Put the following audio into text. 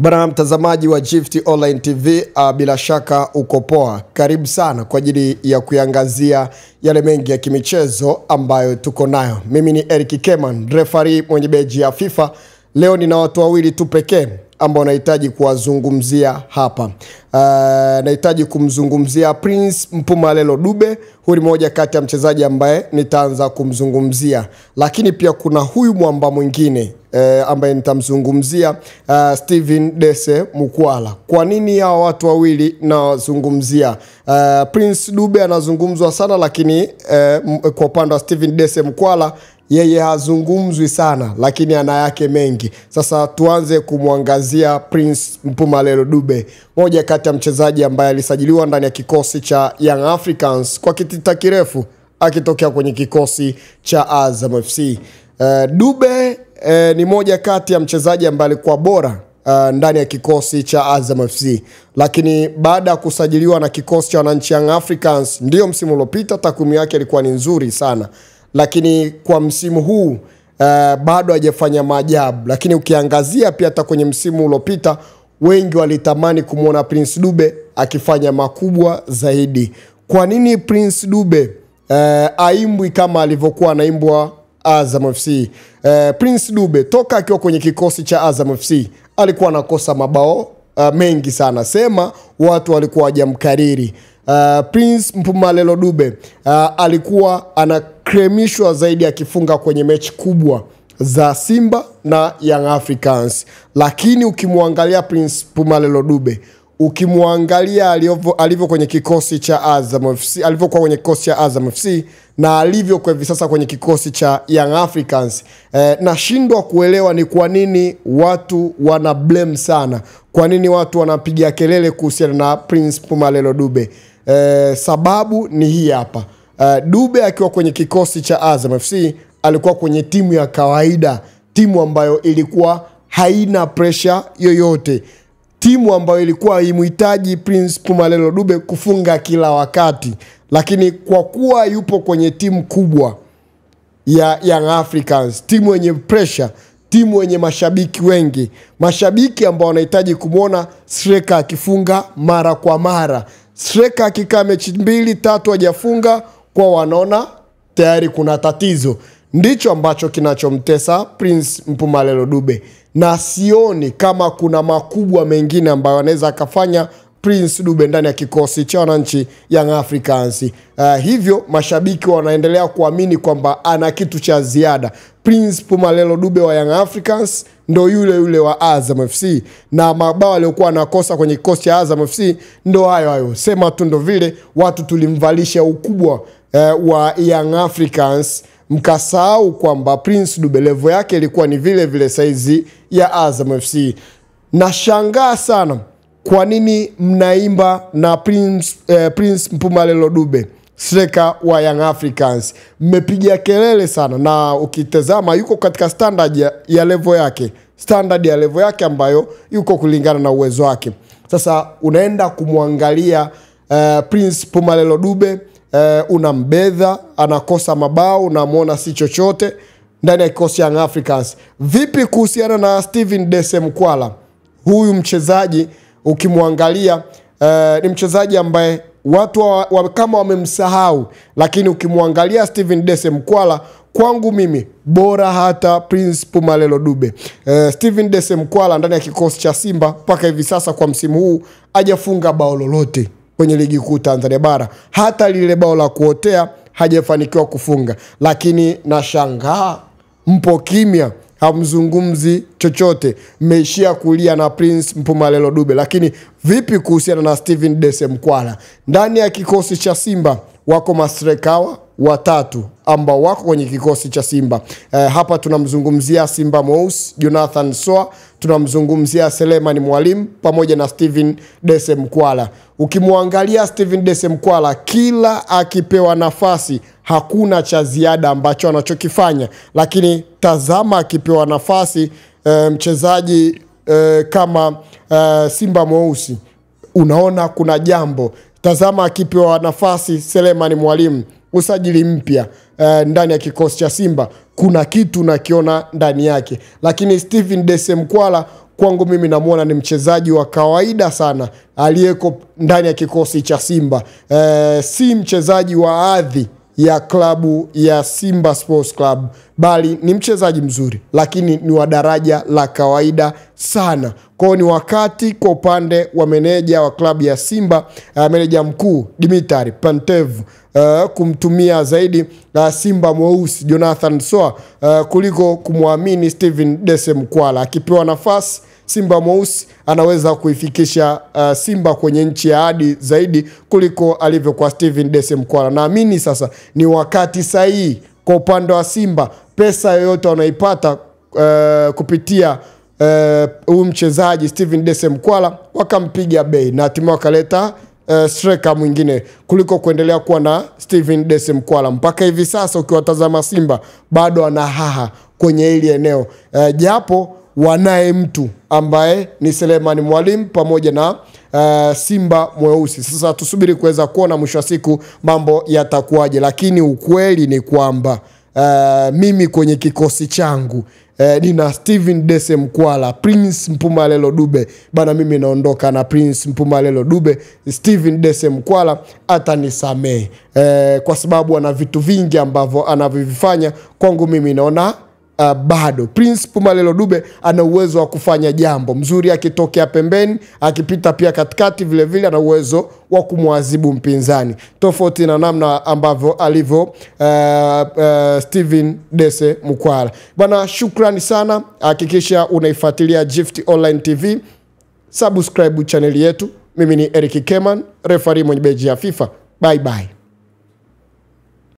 Bwana mtazamaji wa Gift Online TV, bila shaka uko poa. Karibu sana kwa ajili ya kuangazia yale mengi ya kimichezo ambayo tuko nayo. Mimi ni Eric Keman, referee mwenye beji ya FIFA. Leo nina watu wawili tu pekee ambao nahitaji kuwazungumzia hapa. Nahitaji kumzungumzia Prince Mpumelelo Dube. Huyu ni mmoja kati ya mchezaji ambaye nitaanza kumzungumzia. Lakini pia kuna huyu mwamba mwingine ambaye nitamzungumzia, Stephen Dese Mukwala. Kwa nini hao watu wawili nawazungumzia? Prince Dube anazungumzwa sana, lakini kwa upande wa Stephen Dese Mukwala yeye hazungumzwi sana, lakini ana yake mengi. Sasa tuanze kumwangazia Prince Mpumelelo Dube, moja kati ya mchezaji ambaye alisajiliwa ndani ya kikosi cha Young Africans kwa kitita kirefu akitokea kwenye kikosi cha Azam FC. Dube ni moja kati ya mchezaji ambaye alikuwa bora ndani ya kikosi cha Azam FC, lakini baada ya kusajiliwa na kikosi cha wananchi Young Africans, ndio msimu uliopita takwimu yake ilikuwa ni nzuri sana, lakini kwa msimu huu bado hajafanya maajabu. Lakini ukiangazia pia hata kwenye msimu uliopita, wengi walitamani kumuona Prince Dube akifanya makubwa zaidi. Kwa nini Prince Dube aimbwi kama alivyokuwa anaimbwa Azam FC? Prince Dube toka akiwa kwenye kikosi cha Azam FC alikuwa anakosa mabao mengi sana, sema watu walikuwa hawajamkariri. Prince Mpumelelo Dube alikuwa anakremishwa zaidi akifunga kwenye mechi kubwa za Simba na Young Africans. Lakini ukimwangalia Prince Mpumelelo Dube, ukimwangalia alivyo kwenye kikosi cha Azam FC, alivyokuwa kwenye kikosi cha Azam FC na alivyo kwa hivi sasa kwenye kikosi cha Young Africans, nashindwa kuelewa ni kwa nini watu wana blame sana. Kwa nini watu wanapigia kelele kuhusiana na Prince Mpumelelo Dube? Sababu ni hii hapa. Dube akiwa kwenye kikosi cha Azam FC alikuwa kwenye timu ya kawaida, timu ambayo ilikuwa haina pressure yoyote, timu ambayo ilikuwa imhitaji Prince Mpumelelo Dube kufunga kila wakati. Lakini kwa kuwa yupo kwenye timu kubwa ya Young Africans, timu yenye pressure, timu yenye mashabiki wengi, mashabiki ambao wanahitaji kumuona striker akifunga mara kwa mara, striker akikaa mechi 2-3 hajafunga, kwa wanaona tayari kuna tatizo. Ndicho ambacho kinachomtesa Prince Mpumelelo Dube, na sioni kama kuna makubwa mengine ambayo anaweza akafanya Prince Dube ndani ya kikosi cha wananchi Young Africans. Hivyo mashabiki wanaendelea kuamini kwamba ana kitu cha ziada. Prince Mpumelelo Dube wa Young Africans ndo yule yule wa Azam FC, na mabao aliyokuwa anakosa kwenye kikosi cha Azam FC ndo hayo. Sema tu ndo vile watu tulimvalisha ukubwa wa Young Africans, mkasahau kwamba Prince Dube level yake ilikuwa ni vile vile saizi ya Azam FC. Nashangaa sana kwa nini mnaimba na Prince Mpumelelo Dube, striker wa Young Africans. Mmepigia kelele sana, na ukitazama yuko katika standard ya level yake, standard ya level yake ambayo yuko kulingana na uwezo wake. Sasa unaenda kumwangalia Prince Mpumelelo Dube, unambedha, anakosa mabao, unamuona si chochote ndani ya kikosi Young Africans. Vipi kuhusiana na Stephen Dese Mukwala? Huyu mchezaji ukimwangalia ni mchezaji ambaye watu kama wamemsahau, lakini ukimwangalia Stephen Dese Mukwala, kwangu mimi bora hata Prince Mpumelelo Dube. Stephen Dese Mukwala ndani ya kikosi cha Simba mpaka hivi sasa kwa msimu huu hajafunga bao lolote kwenye ligi kuu Tanzania bara, hata lile bao la kuotea hajafanikiwa kufunga. Lakini nashangaa mpo kimya, hamzungumzi chochote, mmeishia kulia na Prince Mpumelelo Dube. Lakini vipi kuhusiana na Stephen Dese Mukwala? Ndani ya kikosi cha Simba wako mastrekawa watatu ambao wako kwenye kikosi cha Simba. Hapa tunamzungumzia Simba Mweusi Jonathan Soa, tunamzungumzia Selemani Mwalimu pamoja na Stephen Dese Mukwala. Ukimwangalia Stephen Dese Mukwala, kila akipewa nafasi hakuna cha ziada ambacho anachokifanya, lakini tazama akipewa nafasi mchezaji kama Simba Mweusi, unaona kuna jambo. Tazama akipewa nafasi Selemani Mwalimu, usajili mpya ndani ya kikosi cha Simba, kuna kitu nakiona ndani yake. Lakini Steven Dese Mkwala kwangu mimi namuona ni mchezaji wa kawaida sana aliyeko ndani ya kikosi cha Simba. Si mchezaji wa hadhi ya klabu ya Simba Sports Club, bali ni mchezaji mzuri, lakini ni wa daraja la kawaida sana. Kwa ni wakati kwa upande wa meneja wa klabu ya Simba, meneja mkuu Dimitri Pantev, kumtumia zaidi Simba mweusi Jonathan Soa kuliko kumwamini Steven Dese Mkwala. Akipewa nafasi, Simba mweusi anaweza kuifikisha Simba kwenye nchi ya hadi zaidi kuliko alivyo kwa Steven Dese Mkwala. Naamini sasa ni wakati sahihi kwa upande wa Simba, pesa yoyote wanaipata kupitia huyu mchezaji Steven Dese Mkwala wakampiga bei na hatimaye wakaleta striker mwingine kuliko kuendelea kuwa na Steven Dese Mkwala. Mpaka hivi sasa ukiwatazama Simba bado ana haha kwenye hili eneo, japo wanaye mtu ambaye ni Selemani Mwalimu pamoja na Simba mweusi. Sasa tusubiri kuweza kuona mwisho wa siku mambo yatakuwaje, lakini ukweli ni kwamba mimi kwenye kikosi changu nina Steven Dese Mkwala, Prince Mpumelelo Dube. Bana, mimi naondoka na Prince Mpumelelo Dube. Steven Dese Mkwala atanisamehe kwa sababu ana vitu vingi ambavyo anavifanya. Kwangu mimi naona bado Prince Mpumelelo Dube ana uwezo wa kufanya jambo mzuri, akitokea pembeni, akipita pia katikati, vile vile ana uwezo wa kumwadhibu mpinzani, tofauti na namna ambavyo alivyo Steven Dese Mkwala. Bana, shukrani sana. Hakikisha unaifuatilia Gift Online TV, subscribe channel yetu. Mimi ni Eric Keman, referee mwenye beji ya FIFA. Bye bye.